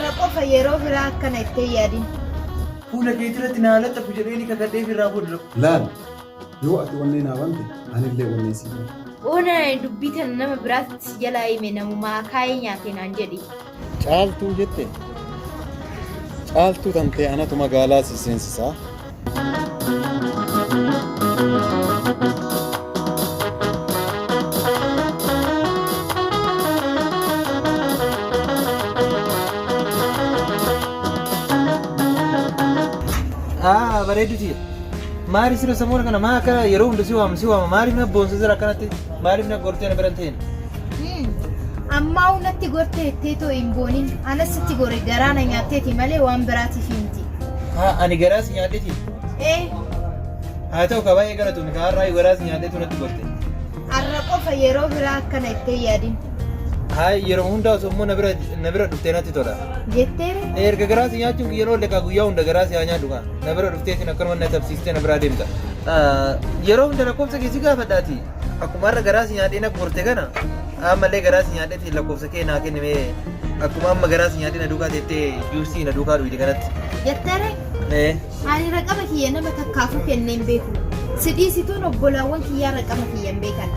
الرقفة يروح راك كنا يتيادين. فولا كيترة تنالت تفجريني ككدي في رابود. لا يوقت ونينا وانت أنا اللي ونيسي. أنا دبيت النما برات جلاي من وما كاين ياتين أنجلي. caaltuu jette caaltuu tante anatu magaalaa seensisaa bareeduti maari sira samoora kana maa kana yeroo hunda si waama maariif na boonsa sira akkanatti maariif na gortee na biran ta'een amma unatti gortee teetoo hin boonin anasitti gore garaana nyaatteeti malee waan biraatiif himti ani garaas nyaadheeti haa ta'u ka baay'ee galatuun ka har'aa garaas nyaadheetu natti gorte har'a qofa yeroo biraa akkana itti yaadin yeroo hundaa osoo immoo na bira dhuftee natti tola jetteere erga garaas nyaachuun yeroo lekaa guyyaa hunda garaas yaa nyaadhu kan na bira dhufteetiin akkanuma na tabsiistee na biraa deemta yeroo hunda lakkoofsa keessi gaafadhaati akkuma har'a garaas nyaadhee na gorte kana ammallee garaas nyaadheeti lakkoofsa kee naa kennime akkuma amma garaas nyaadhee na duukaa teettee juusii na duukaa dhuyti kanatti jetteere ani raqama kiyya nama takkaafuu kenneen beeku sidhiisituun obbolaawwan kiyyaa raqama kiyya hin beekan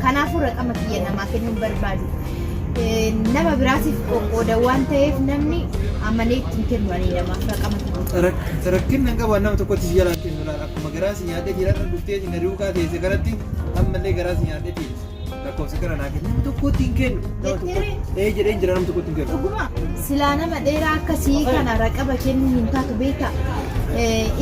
kanaafuu raqama kiyya namaa kennuun barbaadu nama biraatiif qoqqooda waan ta'eef namni amanee ittiin kennu ani namaaf raqama kiyya rakkinna hin qabu nama tokkotti si jalaan kennu laala akkuma garaas nyaadhee jiraarra dhuftee na duukaa teesse kanatti ammallee garaas nyaadhee teesse lakkoofsa kana naa kennu nama tokkotti hin kennu jedheen jira nama tokkotti hin kennu dhuguma silaa nama dheeraa akkasii kana raqama kennuu hin taatu beeka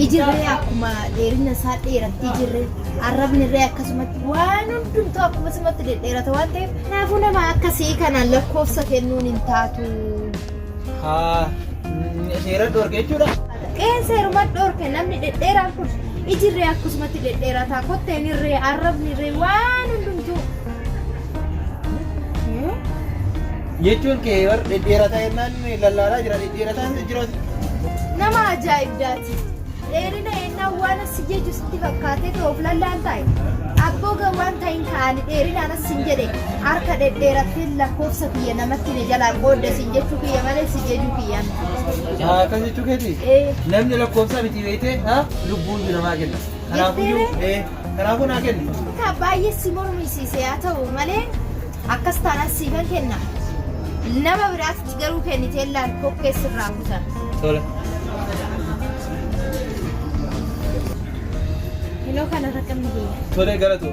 ijirree akkuma dheerina isaa dheeratti ijirree arrabnirree akkasumatti waan hundumtuu akkuma simatti dhedheerata waan ta'eef kanaafuu nama akkasii kana lakkoofsa kennuun hin taatu seera dhoorke jechuudha seeruma dhoorke namni dhedheeraan kun ijirree akkasumatti dhedheerataa kotteen irree arrabnirree waan hundumtuu jechuun kee warra dhedheerataa jennaan lallaalaa jira dhedheerataa jiraati nama ajaa'ibdaati dheerina ennaa waan asii jechu sitti fakkaatee ta'uuf lallaan taa'e abboo gawwaan ta'in ka'anii dheerinaan asiin jedhe harka dhedheerattee lakkoofsa kiyya namatti ni jalaa qoodde siin jechuu kiyya malee si jechuu kiyyaan akkas jechuu keeti namni lakkoofsa miti beekte lubbuun namaa kenna kanaafuu naa kenna ka baay'ee si mormisiise haa ta'u malee akkas taanaan siifan kenna nama biraatti garuu kennitee laan kokkeessirraa kutan tola Hello kana raqamni kiyya. Tolee galatu.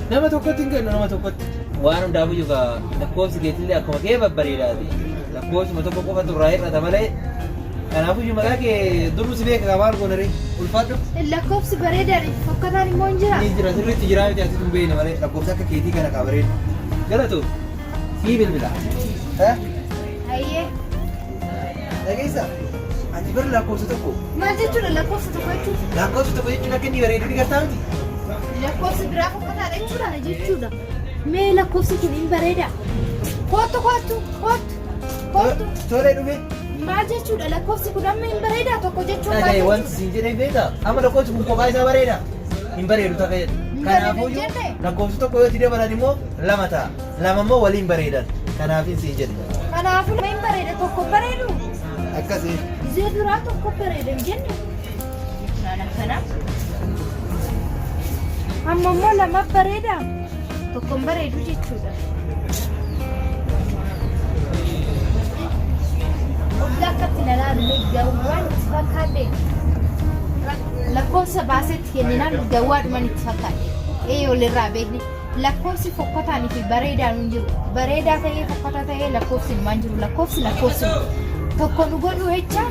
Nama tokkotti hin kennu nama tokkotti. Waan hundaafuu yuuka lakkoofsi keetillee akkuma kee babbareedaati. Lakkoofsuma tokko qofa turraa hir'ata malee. Kanaafuu iyyuu maqaa kee duruu si beeka maal goonare ulfaadhu. Lakkoofsi bareedaadha fakkataan immoo hin jira. Ni jira sirriitti jira miti asitti hin beekne malee lakkoofsi akka keetii kana kaa bareedu. Galatu sii bilbila. Ayyee. Dhageessa. Ani bar lakkoofsa tokko. Maal jechuudha lakkoofsa tokko jechuudha? Lakkoofsa tokko jechuun akka inni bareedu ni gartaa miti. Lakkoofsi biraa fakkataadha jechuudha. Mee lakkoofsi kun hin bareeda. Kootu. Tolee dhufe. Maal jechuudha lakkoofsi kun amma hin bareeda tokko jechuudha. Dhagaye wanti siin jedhee beektaa? Amma lakkoofsi kun kophaa isaa bareeda. Hin bareedu takka jedha. Kanaafuu lakkoofsi tokko yoo itti dabalan immoo lama ta'a. Lama immoo waliin bareedan. Kanaafin siin jedhe. Kanaafuu hin bareeda tokko bareedu. Akkasii. Zee duraa tokko bareedan jenne. Naan akkana. Amma immoo lama bareeda. Tokko bareedu jechuudha. Waggaa akkatti nalaalle gawwaan itti fakkaadhe. Lakkoofsa baasetti kenninaan gawwaadhumaan itti fakkaadhe. Olirraa beekne. Lakkoofsi fokkotaanii fi bareedaan hin jiru. Bareedaa ta'ee fokkotaa ta'ee lakkoofsi hin jiru. Lakkoofsi. Tokko nu godhu jecha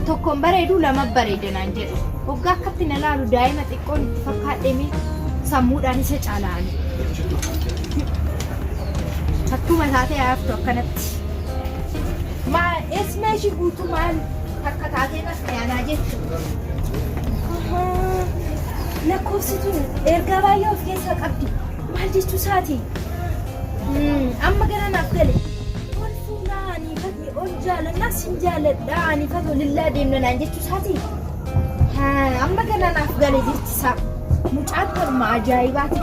tokkoon bareedu lama bareedanaan jedhu waggaa akkatti na laalu daa'ima xiqqoon itti fakkaadheme sammuudhaan isa caala'ani akkuma taatee haaftu akkanatti eesmaa ishii guutuu maal takka taatee nas yaanaa jettu lakkoofsitu ergaa baay'ee of keessaa qabdi maal jechuu isaati amma gara naaf gale ol jaaladhaa sin jaaladhaa ani fatoo lillaa deemna naan jechuu isaati amma kana naaf gale jechisaa mucaan torma ajaa'ibaati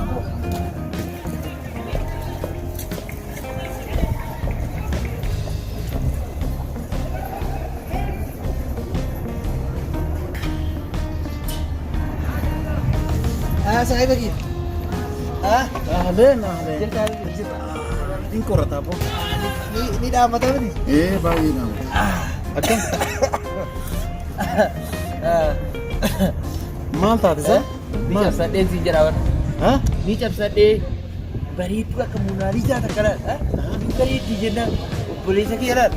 saahiba kiyya. Ahleen. Hin qorataa boo. Ni dhaammataa miti. Baay'ee dhaamata. Akkam. Maal taate isa? Ni cabsadhee siin jedhaa bara. Ni cabsadhee bareedduu akka Monaaliizaa takkanaa. Ni bareeddii jennaan obboleessa kiyya laal.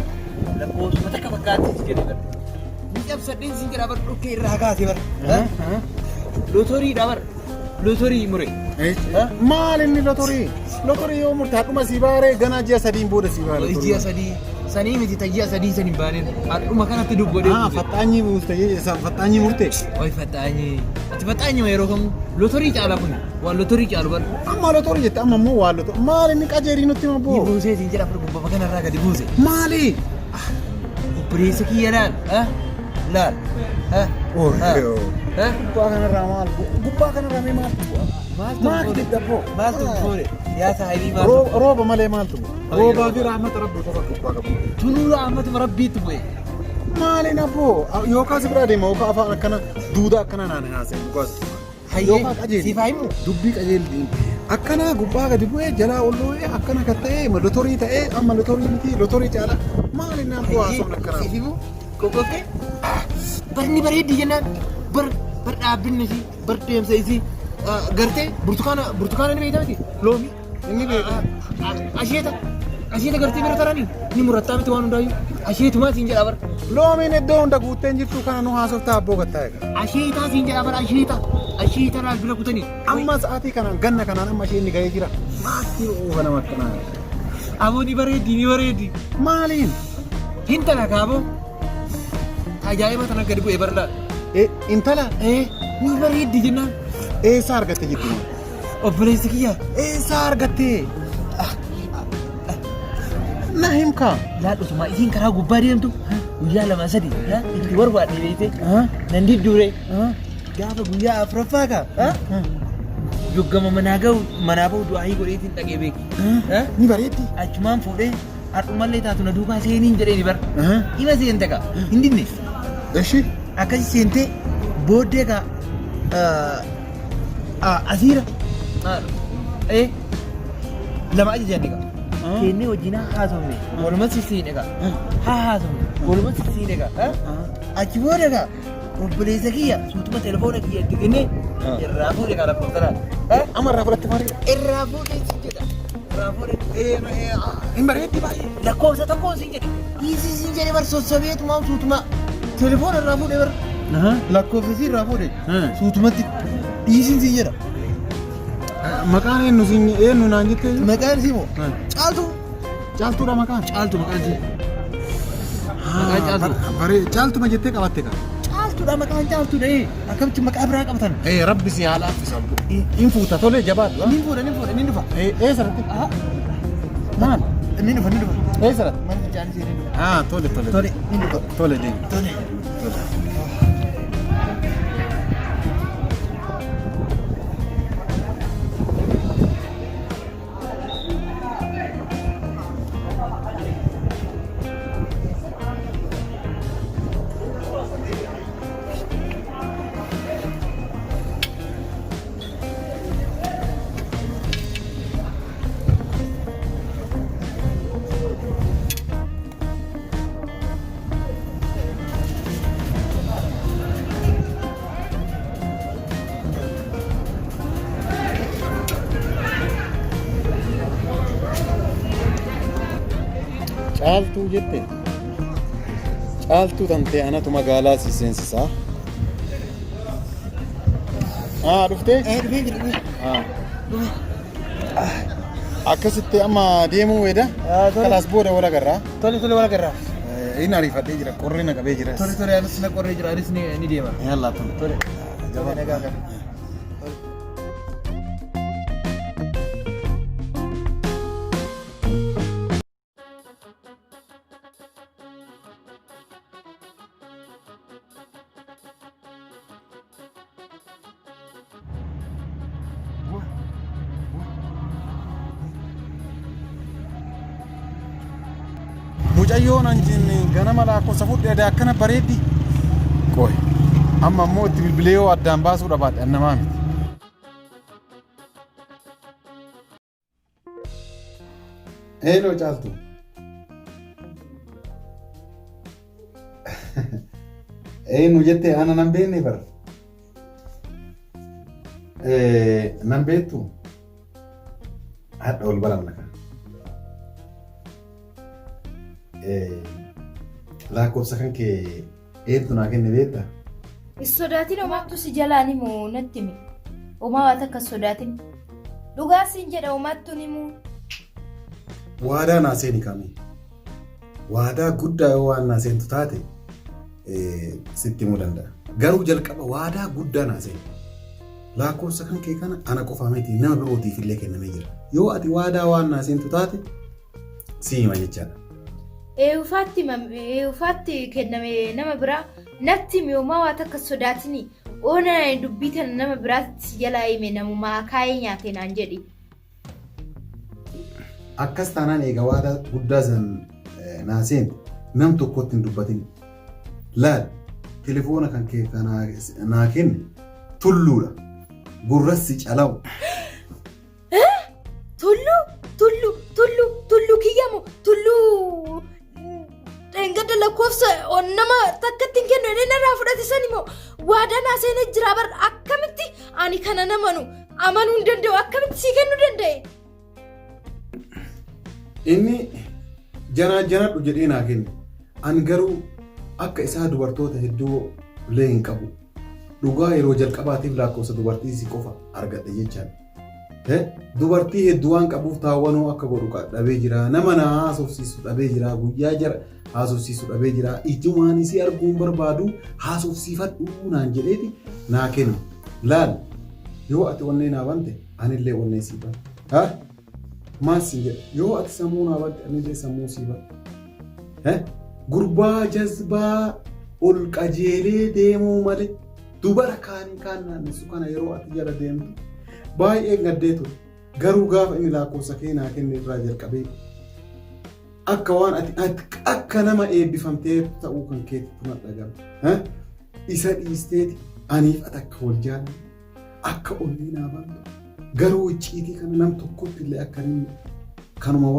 Lakkoofsuma takka fakkaatti jedhee bara. Ni cabsadhee siin jedhaa bara dhukkee irraa kaasee bara. Lootoriidha bara. Lootorii mure. Maal inni lotorii? Lotorii yoo murtaa dhuma si baaree ganaa ji'a sadiin booda si baaree. Ji'a sadii. Sanii miti tajji'a sadii sanii baaneen. Dhuma kanatti dubboodee. Faxaanyii buustee faxaanyii murtee. Oi faxaanyii. Ati faxaanyii yeroo kamuu lootorii caalaa kun waan lootorii caalu bara. Amma lootorii jette amma immoo waan lootorii. Maal inni qajeelii nutti ma boo? Buusee siin jedha fira gubbaa kanarraa gadi buuse. Maali? Obboleessa kiyya laal. Laal. Gubbaa kanarraa maal? Gubbaa kanarraa mee maaltu bu'a? Maaltu dabboo? Maaltu fuudhe? Siyaasa hayilii maaltu? Rooba malee maaltu bu'a? Roobaa fi rahmata rabbii qofa gubbaa qabu. Tunuu rahmatuma rabbiitu bu'e. Maali nabboo? Yookaan si biraa deema yookaan afaan akkana duudaa akkana naan haasa'e dhugaas. Yookaan qajeelii. Siif haimu? Dubbii qajeelii. Akkana gubbaa gadi bu'ee jalaa ol lo'ee akkana kan ta'e lotorii ta'ee amma lotorii miti lotorii caala maali nabboo haasa'uun akkana? Siif himu? Qoqqoqqee? Barni bareeddii jennaan bar dhaabbinni isii bar deemsa isii gartee burtukaana ni beektaa miti loomii Inni beeku. Asheeta gartee bira taranii ni murattaa miti waan hundaayyuu asheetumaa siin jedha bara. Loomiin iddoo hunda guuttee jirtu kana nu haasoftaa abboo gattaa eega. Asheetaa siin jedha bara asheeta laal bira kutanii. Amma sa'aatii kanaan ganna kanaan amma isheen ni gahee jira. Maatti oofa nama akkanaa. Aboo ni bareeddi. Maaliin? Intala kaaboo. Ajaa'iba tana gadi bu'ee bara laal. Intala? Ni bareeddi jennaan. Eessaa argatte jettu? Obboleessi kiyya. Eessaa argatte? Na himkaa. Laadhutuma isiin karaa gubbaa deemtu guyyaa lama sadi itti barbaadde beekte nan didduure gaafa guyyaa afuraffaa kaa joggama manaa bahu du'aayii godheetiin dhaqee beeki. Ni bareeddi. Achumaan fuudhee har'umallee taatu na duukaa seeniin jedheeni bara. Ima seente kaa hin dinne. Eshi. Akkasi seentee booddee kaa asiira lama ajajanne kaa. Kennee wajjin haasofne walumaa sissiine kaa haasofne walumaa sissiine kaa achi booda kaa obboleessa kiyya suutuma telefoona kiyya itti kennee irraa fuudhe kaa lakkooftanaa Amma irraa fudhatte marii? irraa fuudhe siin jedha irraa fuudhe Hin bareeddi baay'ee. lakkoofsa tokko siin jedhe dhiisii siin jedhe bar sossobeetumaa suutuma telefoona irraa fuudhe bar lakkoofsa siin irraa fuudhe suutumatti dhiisiin siin jedha. Maqaan eenyu naan jettee? Maqaan isii moo caaltuu. Caaltuudha maqaan? Caaltuu maqaan isii. Maqaan caaltuu. Caaltuma jettee qabatte kaa? Caaltuudha maqaan caaltuudha akkamitti maqaa biraa qabatan. Rabbi si haala affisan. Hin fuuta tolee jabaadhu. Ni fuudha ni dhufa. Eessarratti? Maal? Ni dhufa. Eessarratti? Mana fincaanii isii ni dhufa. Tole. Tole ni dhufa. Tole deemu. Tole. Caaltuu jette? Caaltuu tantee anatu magaalaa si seensisaa? Dhuftee? Dhufee jira. Akkasitti amma deemuu weeda? Kalaas booda wal agarraa? Tole wal agarraa. Inni ariifadhee jira, qorree na qabee jira. Tole anis na qorree jira anis ni deema. Yallaa tole. Jabaa. Mucayyoon anjinni ganama lakkoofsa fudhee akkana bareeddi. Qoy. Amma immoo itti bilbilee yoo addaan baasuu dhabaadhe annamaa miti. Hello caaltu. Nu jettee ana nan beekne bara. Nan beektu hadha ol baranna kan. Lakkoofsa kan kee eebtu naa kenne beektaa? Sodaatiin homaattu si jalaan himu natti himi. Homaa waan akka sodaatiin. Dhugaa siin jedha homaattu himu. Waadaa naa seeni kami. Waadaa guddaa yoo waan naa seentu taate sitti himuu danda'a. Garuu jalqaba waadaa guddaa naa seeni. Lakkoofsa kan kee kana ana qofaa miti nama birootiif illee kennamee jira. Yoo ati waadaa waan naa seentu taate si hima jechaadha. Eewufaatti kenname nama biraa natti himi homaa waan akka sodaatini. Oona dubbii tana nama biraatti jalaa hime namumaa kaayee nyaate naan jedhi. Akkas taanaan egaa waadaa guddaa san naa seentu nam tokkotti hin dubbatin. Laal telefoona kan kee naa kenne tulluudha. Gurrassi calawu. Tullu kiyyamu tullu dhengada lakkoofsa nama takkatti hin kennu edeen irraa fudhate san immoo waadaa naa seenee jira bar akkamitti ani kana namanu amanuu hin danda'u akkamitti sii kennuu danda'e? Inni janadhu jedhee naa kenne. Ani garuu akka isaa dubartoota hedduu illee hin qabu. Dhugaa yeroo jalqabaatiif lakkoofsa dubartii si qofa argadhe jechaan. Dubartii hedduu waan qabuuf taawwanoo akka godhu dhabee jira. Nama na haasofsiisu dhabee jira. Guyyaa jara haasofsiisu dhabee jira. Ijumaan isii arguun barbaadu haasofsiifadhu naan jedheeti naa kennu. Laal yoo ati onnee naa bante anillee onnee sii banta. Maas sin jedha yoo ati sammuu naa bante anillee sammuu sii banta. Gurbaa jazbaa ol qajeelee deemuu malee dubara kaanii kaan naannessu kana yeroo ati jala deemtu baay'ee gaddee ture. Garuu gaafa inni lakkoofsa kee naa kenne irraa jalqabee akka waan ati akka nama eebbifamtee ta'uu kan keetti dhaga'ama. Isa dhiisteeti aniif ati akka wal jaalladhu akka onnee naa bantu garuu icciitii kana nam tokkotti illee akka inni kanuma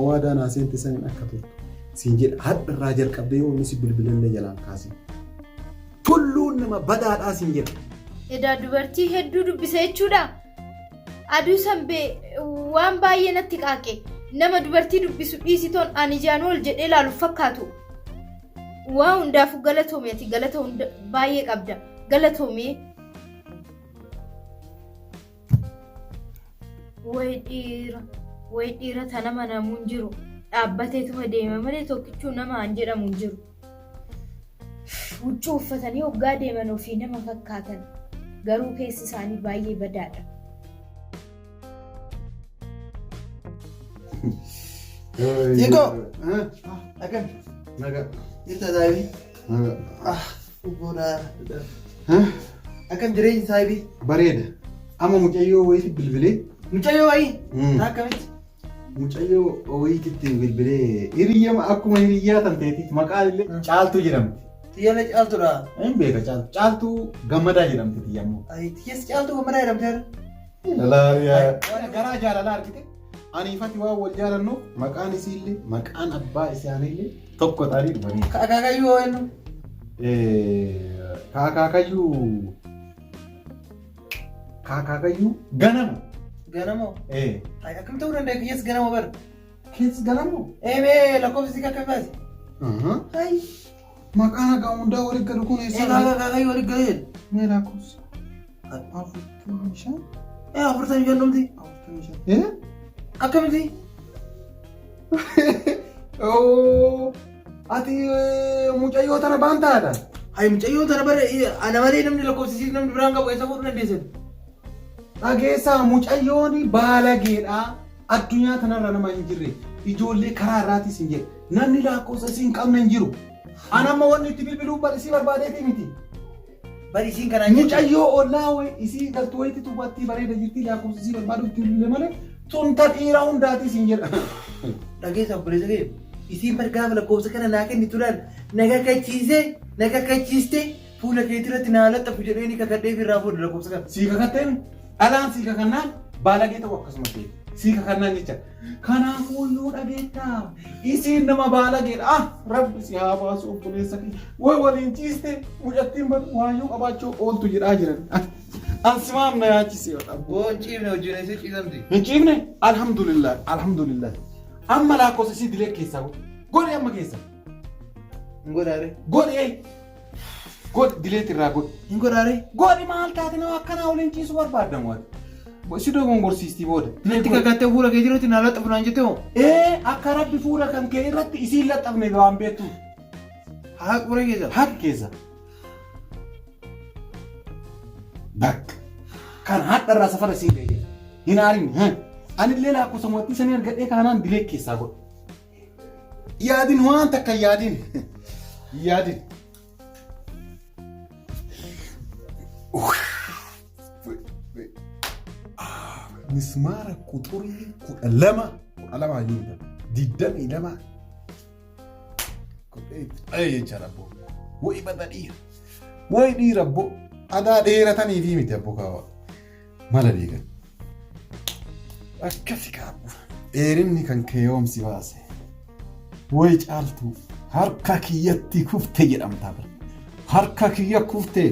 waadaa naa seente saniin akka turtu siin jedha hadha irraa jalqabdee yoo inni si bilbilallee jalaan kaasee. Tulluun nama badaadhaa siin jedha. Edaa dubartii hedduu dubbisa jechuudha. Aduu sanbee waan baay'ee natti qaaqe. Nama dubartii dubbisu dhiisitoon ani ijaan ol jedhee ilaalu fakkaatu. Waa hundaafuu galatoomee ati galata hunda baay'ee qabda. Galatoomee. Wayi dhiira tana manamu hin jiru. Dhaabbateetuma deema malee tokkichuu nama an jedhamu hin jiru. Huccuu uffatanii hoggaa deeman ofii nama fakkaatan. Garuu keessi isaanii baay'ee badaadha. Chico! Akam? Naga. Jirta saahibii? Naga. Ubboodhaa. Akam jireenyi saahibii? Bareeda. Amma mucayyoo wayiitti bilbilee. Mucayyoo wayii? Akkamitti? Mucayyoo wayiitti bilbilee hiriyyama akkuma hiriyyaa tan ta'eetiif maqaan illee caaltuu jedhamti. Xiyyaana caaltuudha. Hin beeka caaltuu. Caaltuu gammadaa jedhamti xiyyammoo. Xiyyeessi caaltuu gammadaa jedhamteera. Garaa jaalalaa argite. Aniifati waan wal jaalannuuf maqaan isiillee maqaan abbaa isaaniillee tokko ta'anii dhufanii. Akaakayyuu eenyu? Kaakaakayyuu ganama. Ganamoo? Akkam ta'uu danda'a keessi ganamoo bara? Keessi ganamoo? Mee lakkoofsi akka baasi? Maqaan hagaa hundaa waliin galu kun eessa? Akaakayyuu waliin galee? Mee lakkoofsi? 45? 45 dhumti? 45. Akkamitti? Ati mucayyoo tana baantaadha? Mucayyoo tana bara ana malee namni lakkoofsisiis namni biraan qabu eessa fuudhuu dandeessan? Dhageessaa mucayyoon baalageedha. Addunyaa kanarra nama hin jirre. Ijoollee karaa irraatis hin jedhe. Namni lakkoofsa hin qabne hin jiru. Anamma wanni itti bilbiluu isii barbaadeeti miti. Bari isiin kanaan jirti. Mucayyoo ollaa wayi isii galtu wayitti tubattii bareeda jirti lakkoofsa isii barbaadu itti bilbilee malee tunta dhiiraa hundaatis hin jedha. Dhageessaa obboleessa kee isiin bargaafa lakkoofsa kana naa kennituudhaan na kakachiiste fuula keetirratti naa laxxafu jedhee ni kakadhee irraa fuudha lakkoofsa kana. Sii kakatteen alaan sii kakannaan baalagee ta'u akkasuma ta'e. Sika kanaan jecha. Kanaafuu yoo dhageettaa isiin nama baalageedha. Rabbi si haa baasu obboleessa kee. Way waliin ciiste mucattiin waayyuu qabaachuu ooltu jedhaa jiran. Ansimaam na yaachisee wadha. Boon ciifne wajjin isii ciisamti. Hin ciifne? Alhamdulillah alhamdulillah. Amma lakkoofsa isii dilee keessaa godhe amma keessa. Hin godhaare. Godhe. God dileet irraa godhe. Hin godhaare. Godhi maal taate nama akkanaa waliin ciisu barbaadamu waati. Si dogongorsiistii booda. Natti kakattee fuula kee jirutti naa laxxafu naan jette hoo? Akka rabbi fuula kan kee irratti isiin laxxafne waan beektu. Haqa fura keessa. Haqa keessa. Bakka. Kan hadharraa safara sii ga'e. Hin aarin. Anillee lakkoofsa mootii sanii argadhee kaanaan dilee keessaa godhe. Yaadin waan takka yaadin. Yaadin. Mismaara quxurii 12 ayyuudha. 22. Jecha rabbo. Wayi bada dhiira. Wayi dhiira abbo. Adaa dheeratanii fi miti abbo kaawwa. Mala deegan. Akkasi kaabbu. Dheerinni kan keeyoomsi baase. Wayi caaltu harka kiyyatti kufte jedhamtaa bira. Harka kiyya kufte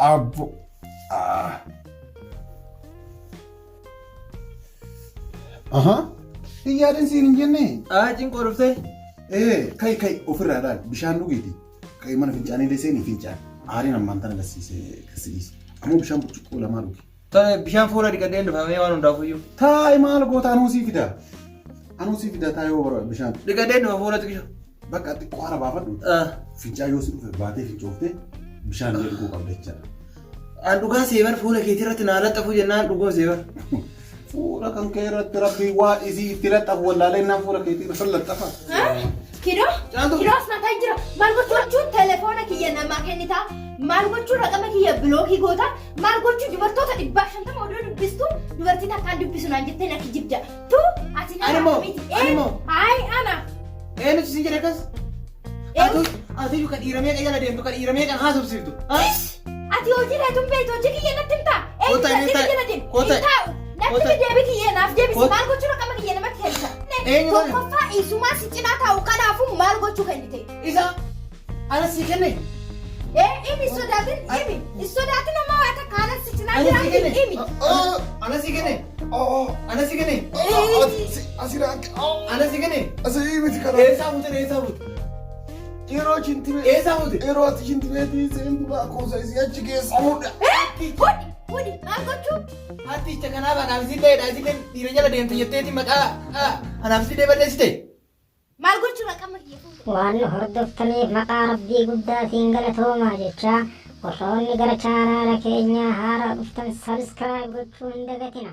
abbo. Yaadin siin hin jenne. Cinqoo dhuftee? Kai ofirraa laal bishaan dhugeeti. Kai mana fincaanii leeseen fincaan. Aariin ammaan tana gasiisee gasiis. Ammoo bishaan burcuqqoo lamaa dhuge. Bishaan fuula dhiqadhee dhufamee waan hundaaf iyyuu. Taa'e maal goota anuusii fida. Anuusii fida taa'e yoo bara bishaan. Dhiqadhee dhufa fuula xiqqisha. Bakka xiqqoo haara baafadhu. Fincaa yoo si dhufe baatee fincooftee bishaan illee dhuguu qabda jechaadha. An dhugaa seebar fuula keetii irratti naa laxxafu jennaan dhugoo seebar. Fuula kan kee irratti rabbii waa isii itti laxxafu wallaalee naan fuula keetii irratti laxxafa. Kidoo? Kidoo asnaataa jira. Maal gochuun telefoona kiyya namaa kennitaa? Maal gochuun raqama kiyya bilookii gootaa? Maal gochuun dubartoota 150 odoo dubbistu dubartii takkaan dubbisu naan jettee natti jibda. Tu ati nama miti. Ayi ana. Nuti siin jedhe kas? Ati kan dhiiramee jala deemtu kan dhiiramee kan haasofsiiftu. Ati hojii reetuun beektu hojii kiyya natti himtaa? Jala deemu. Kota. Natti deebii kiyya naaf deebisi. Maal gochuun raqama kiyya namatti kennita? Tokkoffaa isumaa si cinaa taa'u kanaafuu maal gochuu kennite? Isa ana sii kenne. Imi sodaatin ammaa waa takka ana si cinaa jiraatu imi. Ana sii kenne. Ana sii kenne. Asirraa Ana sii kenne. asii miti kana. Eessaa buute. Yeroo shintimee. Eessaa buute. Yeroo ati shintimeetii seentu baakoosa isii achi keessa fuudha. Hudi maal gochuu? Ati icha kanaaf anaaf isillee dhiira jala deemte jetteeti maqaa anaaf isillee balleessite. Maal gochuu raqama kiyya fuudha? Waan hordoftaniif maqaa rabbii guddaatiin galatoomaa jecha warroonni gara chaanaala keenyaa haaraa dhuftan sabiskiraayib gochuu hin dagatina.